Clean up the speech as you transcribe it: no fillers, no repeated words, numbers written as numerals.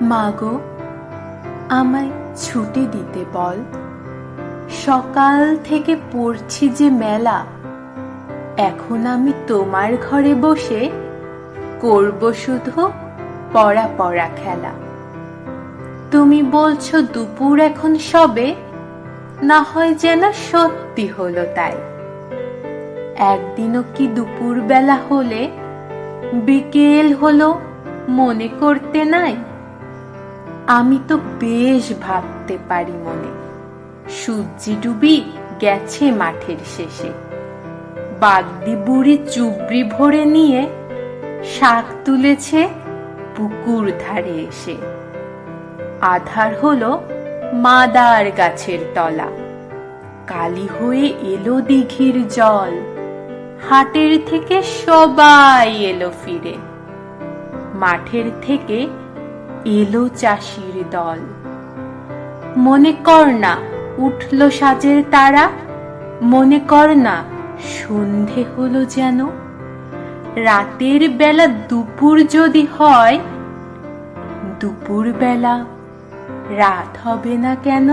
মাগো, আমায় ছুটি দিতে বল। সকাল থেকে পড়ছি যে মেলা, এখন আমি তোমার ঘরে বসে করব শুধু পড়া পড়া খেলা। তুমি বলছো দুপুর এখন সবে, না হয় যেন সত্যি হলো তাই। একদিনও কি দুপুর বেলা হলে বিকেল হলো মনে করতে নাই? আমি তো বেশ ভাবতে পারি মনে, সূর্যি ডুবি গেছে মাঠের শেষে। বাগদি বুড়ি চুবড়ি ভরে নিয়ে শাক তুলেছে পুকুর ধারে এসে। আধার হলো মাদার গাছের তলা, কালি হয়ে এলো দিঘির জল। হাটের থেকে সবাই এলো ফিরে, মাঠের থেকে এলো চাষির দল। মনে কর না উঠল সাজের তারা, মনে কর না সন্ধে হলো যেন। রাতের বেলা দুপুর যদি হয়, দুপুর বেলা রাত হবে না কেন?